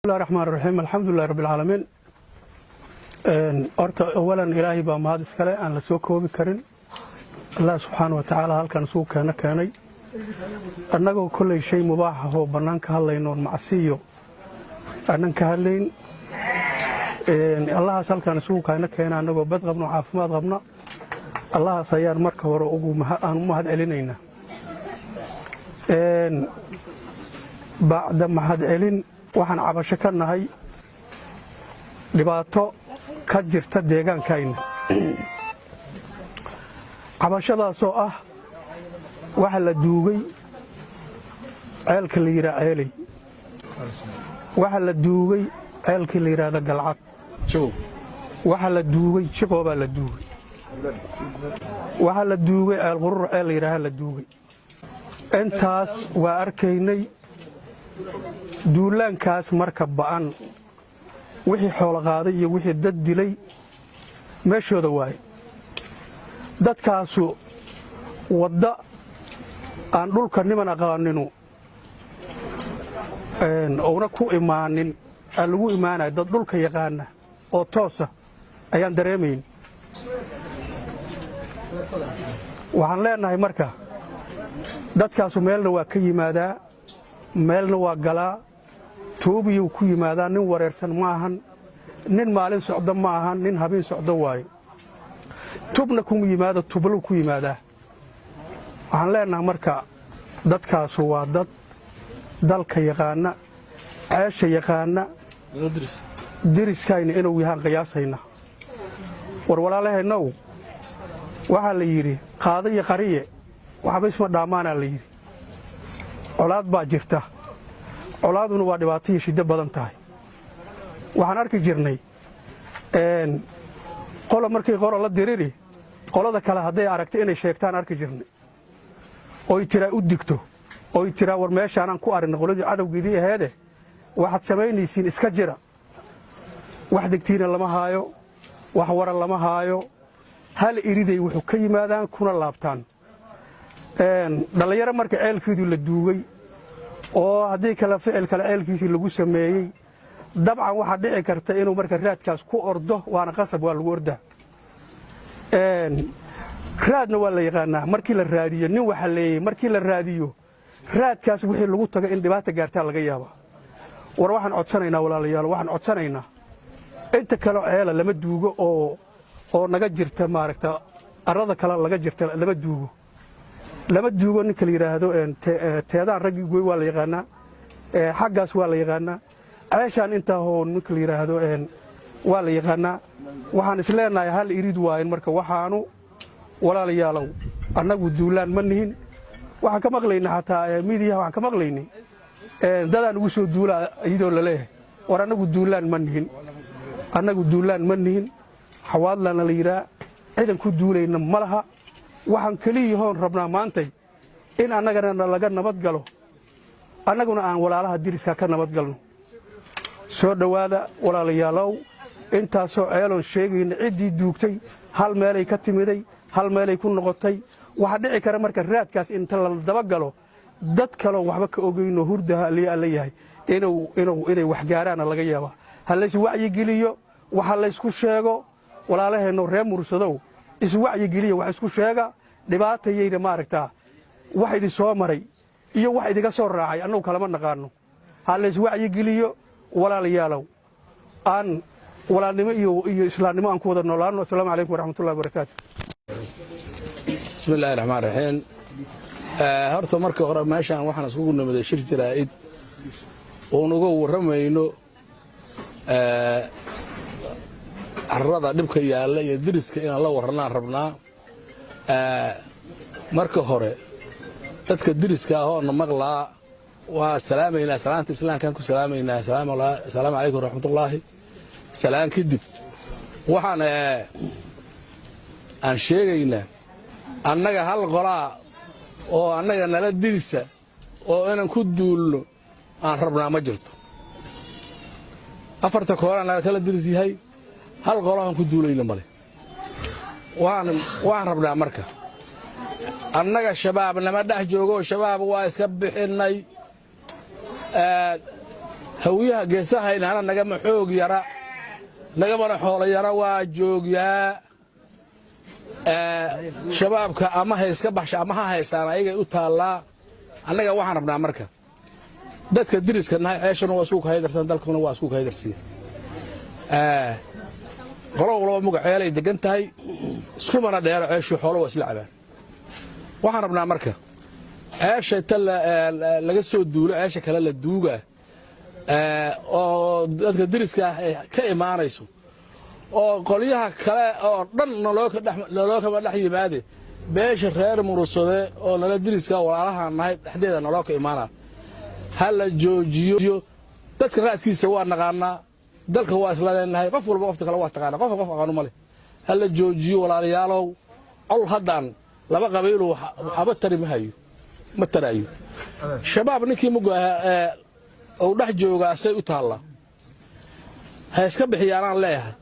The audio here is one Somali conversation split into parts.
الله الرحمن الرحيم الحمد لله رب العالمين أولا إلهي بمهاد إسكالي أن لسوكو بكرين الله سبحانه وتعالى هل كان سوك كاني أنه كل شيء مباح هو بنانك هالين والمعصيو أنك هالين الله هل كان سوك كان أنه بدغبنا وعافمات غبنا الله سيار مركة ورؤوه مهد علينا بعد مهد علين waxaan cabasho ka nahay dhibaato ka jirta deegaankayna cabashadaas oo ah waxa la duugay ceelka la yiraahdo waxa la duugay ceelka la yiraahdo galcad waxa la duugay shiqooba la duugay waxa la duugay ceel qurur la yiraahdo la duugay intaas waa arkaynay duulaankaas marka ba'an wixii xoolo qaaday iyo wixii dad dilay meeshooda waay dadkaasu wadda aan dhulka niman aqaaninu oona ku imaanin aan lagu imaanay dad dhulka yaqaana oo toosa ayaan dareemayn waxaan leenahay marka dadkaasu meelna waa ka yimaadaa meelna waa galaa tuubiyuu ku yimaadaa nin wareersan ma ahan nin maalin socdo ma ahan nin habeen socdo waaye tubna kuma yimaado tublu ku yimaadaa waxaan leenahay marka dadkaasu waa dad dalka yaqaana ceesha yaqaana diriskayna inuu yahaan qiyaasayna war walaalahaynow waxaa la yidhi qaado iyo qariye waxba isma dhaamaanaa la yidhi colaad baa jirta colaaduna waa dhibaato iyo shiddo badan tahay waxaan arki jirnay qola markii qoro la diriri qolada kale hadday aragto inay sheegtaan arki jirnay oy tiraa u digto oy tiraa war meeshaanaan ku aragna qoladii cadowgeedii aheede waxaad samaynaysiin iska jira wax degtiina lama haayo wax waran lama haayo hal iriday wuxuu ka yimaadaan kuna laabtaan dhalinyaro marka ceelkeedu la duugay oo haddii kale ficil kale ceelkiisii lagu sameeyey dabcan waxaa dhici karta inuu marka raadkaas ku ordo waana qasab waa lagu ordaa raadna waa la yaqaanaa markii la raadiyo nin waxa leeyay markii la raadiyo raadkaas wixii lagu tago in dhibaata gaartaa laga yaaba war waxaan codsanaynaa walaalayaal waxaan codsanaynaa inta kale ceela lama duugo oo naga jirta maaragta arada kale laga jirta lama duugo ninka la yiraahdo teedaan raggii gooy waa la yaqaanaa xaggaas waa la yaqaanaa ceeshaan intaa hoo ninka la yiraahdo waa la yaqaanaa waxaan isleenahay hal irid waayn marka waxaanu walaalayaalow annagu duulaan ma nihin waxaan ka maqlaynaa xataa miidiyaha waxaan ka maqlaynay dadaan ugu soo duulaa iyadoo la leeyahay war annagu duulaan ma nihin xawaadlana la yidhaa ciidan ku duulayna ma laha waxaan keliyahoon rabnaa maantay in annagana laga nabad galo annaguna aan walaalaha diriska ka nabad galno soo dhowaada walaalayaalow intaasoo ceeloon sheegayna ciddii duugtay hal meelay ka timiday hal meelay ku noqotay waxaa dhici kara marka raadkaas inta la dabagalo dad kaloo waxba ka ogayno hurdaha liyaa la yahay inay waxgaaraana laga yaabaa ha lays wacyigeliyo waxa laysku sheego walaalaheenno reer mursadow iswacyigeliya wax isku sheega dhibaatayayna maaragtaa wax idin soo maray iyo wax idiga soo raacay annagu kalama naqaano ha lays wacyigeliyo walaalayaalow aan walaalnimo iyo islaamnimo aan ku wada noolaano assalaamu calaykum waraxmatullahi wabarakaatu bismillaahi raxmaan raxiim horta marka hore meeshaan waxaan isugu nimiday shir jaraa'id oon uga warramayno carrada dhibka yaalla iyo diriska inaan la warranaan rabnaa marka hore dadka diriska ah oo na maqlaa waa salaamaynaa salaanta islaamkaan ku salaamaynaa assalaamu calaykum waraxmatullaahi salaan kadib waxaan aan sheegaynaa annaga hal qolaa oo annaga nala dirisa oo inaan ku duulno aan rabnaa ma jirto afarta kooraan nala kala diris yahay hal qolahan ku duulayna male waan rabnaa marka annaga shabaab nama dhex joogo shabaab waa iska bixinay hawiyaha geesahayna ana nagama xoog yara nagamana xoolo yara waa joogyaa shabaabka ama hayska baxsha ama ha haystaan ayagay u taallaa annaga waxaan rabnaa marka dadka diriska nahay ceeshana waa isku kahaydarsan dalkuna waa isku kahaydarsiya qolo walba magaceelay degan tahay iskumana dheero ceeshii xoolo waa isla cabaan waxaan rabnaa marka ceesha inta laga soo duulo ceesha kale la duugaa oo dadka diriska ka imaanayso oo qolyaha kale oo dhan naloo kama dhex yimaade beesha reer Murugsade oo nala diriska walaalaha nahay dhexdeeda naloo ka imaana ha la joojiyo dadka raadkiisa waa naqaanaa dalka waa isla leenahay qof walba qofta kale waa taqaana qof aqoon ma leh ha la joojiyo walaalayaalow col haddaan laba qabiilo waxba tari ma hayo ma tarayo shabaab ninkii mugaa oo dhex jooga asay u taala ha iska bixiyaan leeyahay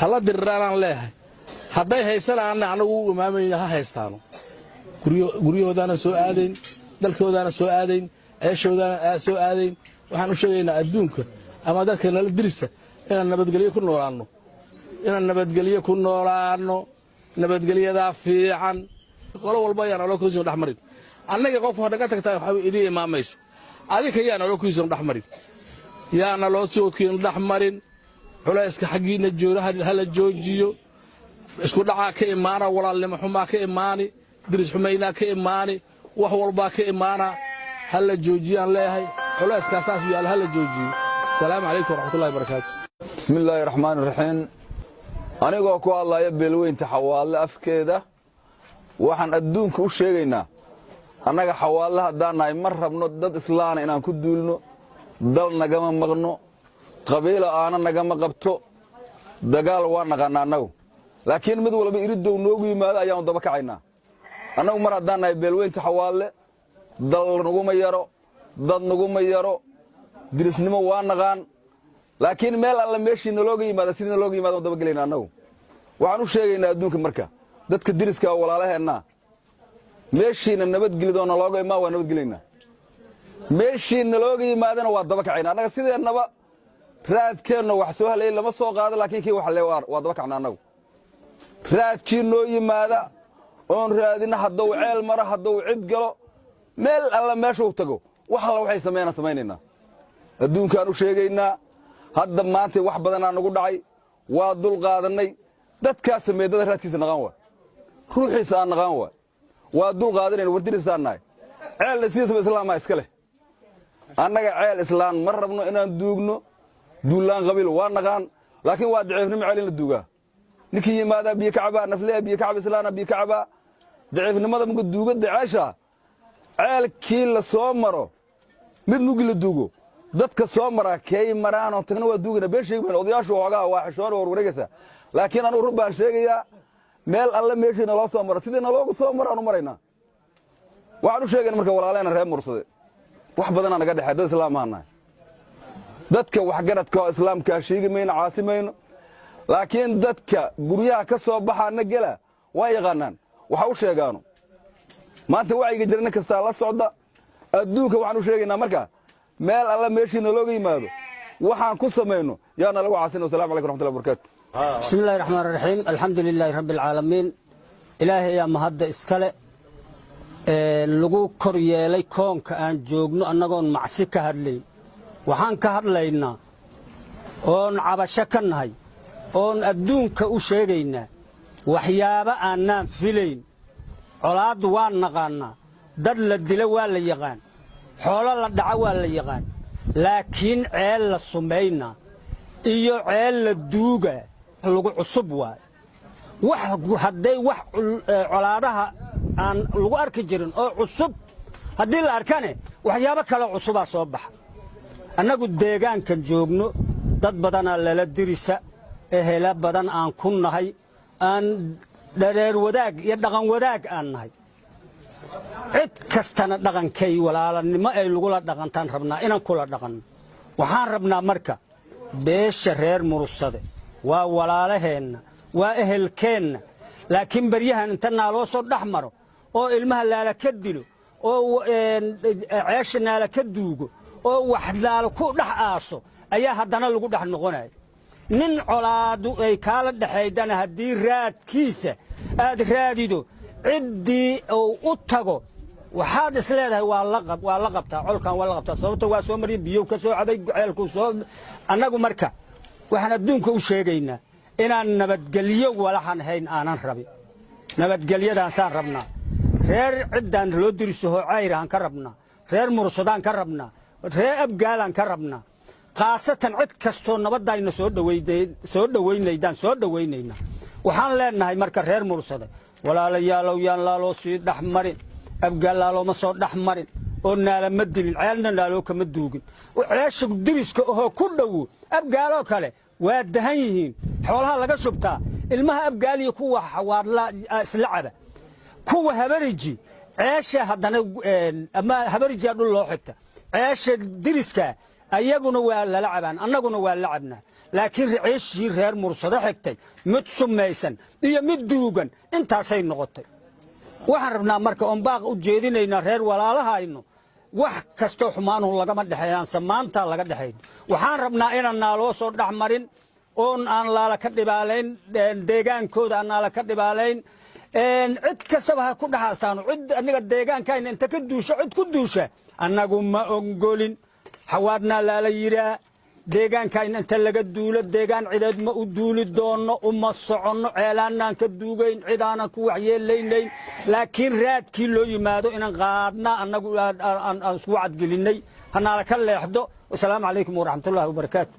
hala dirraan leeyahay hadday haysanaan anagu imaamayna ha haystaano guryahoodana soo aadayn dalkoodana soo aadayn ceeshoodana soo aadayn waxaan u sheegaynaa adduunka ama dadka nala dirisa inaan nabadgelyo ku noolaano nabadgelyada fiican qolo walba ayaan loo kuusin dhaxmarin annaga qof hada ka tagtay waxa idii imaamayso adika yaana loo kuusin dhaxmarin yaana loo soodkiin dhaxmarin culayska xaqiina joora hala joojiyo isku dhaca ka imaana walaalnimo xumaa ka imaani diris xumayna ka imaani wax walba ka imaana hala joojiyaan leeyahay culayska asaas yaal hala joojiyo السلام عليكم ورحمة الله وبركاته بسم الله الرحمن الرحيم أنا أقول الله يبي وين تحول أفكده وحن أدونك وش جينا أنا حوال هدانا مرة بنضد إسلام إن كدولنا ضلنا جمع مغنو قبيلة أنا نجمع قبته دجال وانا غنا نو لكن مدول بيردوا نوجي ماذا يوم ضبك عنا أنا مرة هدانا يبي وين تحول ضل نجوم يرو ضد نجوم يرو dirisnimo waa naqaan laakiin meel alla meeshii nalooga yimaada sidii nalooga yimaado daba galeena anagu waxaan u sheegaynaa adduunka marka dadka diriska walaalaheena meeshiina nabad gelido nalooga imaa waa nabad galeena meeshii nalooga yimaadana waa daba kacayna anaga sideenaba raadkeena wax soo halay lama soo qaado laakiin kii wax le waa daba kacna anagu raadkii noo yimaada oon raadina hadduu ceel mara hadduu cid galo meel alla meesha u tago wax alla waxay sameynaa adduunkaan u sheegaynaa hadda maanta wax badan aan ugu dhacay waa dul qaadanay dadkaas sameedada raadkiisa naqaan waa ruuxiisa aan naqaan waa dul qaadanayna wardiristaan nahay ceel sidiisaba islaama iska leh annaga ceel islaan ma rabno inaan duugno duulaan qabiil waa naqaan laakiin waa daciifnimo ceel in la duugaa ninkii yimaadaa biyo kacaba nafleha biyo kacaba islaana biyo kacaba daciifnimada muga duugadda ceesha ceelkii la soo maro mid mugi la duugo dadka soo mara kay maraan oo tagna waa duugina been sheegayna odayaashu hoogaa waa xishoor warwareegaysa laakiin anu run baan sheegayaa meel alla meeshina loo soo maro sidii naloogu soo maro aanu marayna waxaan u sheegaynaa marka walaaleena reer Murugsade wax badan naga dhaxay dad islaamaana dadka wax garadka oo islaamka sheegamayna caasimayno laakiin dadka guryaha ka soo baxaana gala waa yaqaanaan waxa u sheegaano maanta waciga jirna kasta la socda adduunka waxaan u sheegaynaa marka meel alla meeshii nalooga yimaado waxaan ku sameeyno yaana lagu caasino salaamu alaykum warahmatullahi wabarakatuh بسم الله الرحمن الرحيم الحمد لله رب العالمين إلهي يا مهد إسكالي لغو كوريالي كونك أن جوغنو أنغون معسي كهدلي وحان كهدلينا oon cabasho ka nahay oon adduunka u sheegaynaa waxyaabo aanaan filayn colaaddu waan naqaannaa dad la dilo waa la yaqaan xoolo la dhaco waa la yaqaan laakiin ceel la sumaynaa iyo ceel la duugaa lagu cusub waay hadday wax colaadaha aan lagu arki jirin oo cusub haddii la arkane waxyaabo kale cusubaa soo baxa annagu deegaankan joogno dad badanaa lala dirisa ehela badan aan ku nahay aan dhareer wadaag iyo dhaqan wadaag aan nahay cid kastana dhaqankay walaalanimo ay lagula dhaqantaan rabnaa inaan kula dhaqanno waxaan rabnaa marka beesha reer Murugsade waa walaalaheenna waa ehelkeenna laakiin baryahan inta naaloo soo dhaxmaro oo ilmaha laala ka dilo oo ceesha naala ka duugo oo waxdaal ku dhex aaso ayaa haddana lagu dhex noqonaya nin colaadu ay kaala dhexaydana haddii raadkiisa aad raadido ciddii uu u tago waxaad is leedahay waa la qabtaa colkan waa la qabtaa sababta waa soo mariyay biyo ka soo cabay ceelku soo annagu marka waxaan adduunka u sheegaynaa inaan nabadgelyo walaxan hayn aanan rabin nabadgelyadaan saan rabnaa reer ciddaan loo dirisaho cayraan ka rabnaa reer mursadaan ka rabnaa reer abgaalaan ka rabnaa khaasatan cid kastoo nabadayna soo dhawaynaynaa waxaan leenahay marka reer mursade walaalayaalow yaan laaloo sii dhex marin abgaal laalooma soo dhex marin oo naalama dilin ceelna naaloo kama duugin ceesha diriska ahoo ku dhowo abgaaloo kale waa dahan yihiin xoolaha laga shubtaa ilmaha abgaal iyo kuwa xawaadla isla caba kuwa habariji ceesha haddana ama habariji dhul loo xigta ceesha diriska ayaguna waa lala cabaan annaguna waa la cabnaa laakiin ceeshii reer mursado xigtay mid sumaysan iyo mid duugan intaasay noqotay waxaan rabnaa marka oon baaq u jeedinaynaa reer walaalahayno wax kastoo xumaanuhu lagama dhexeeyaan samaanta laga dhexeeyo waxaan rabnaa inaan naaloo soo dhex marin oon aan laala ka dhibaalayn deegaankooda aan laala ka dhibaalayn cid kastaba ha ku dhaxaastaano cid aniga deegaankayna inta ka duusho cid ku duusha annagu ma ogolin xawaadna laala yiraa deegaankayna inta laga duulo deegaan cideed ma u duuli doono uma soconno ceelaanaan ka duugayn cidaanan ku waxyeelaynayn laakiin raadkii loo yimaado inaan qaadna annagu aan isku cadgelinay hanaala ka leexdo wasalaamu calaykum waraxmatullaahi wabarakaatu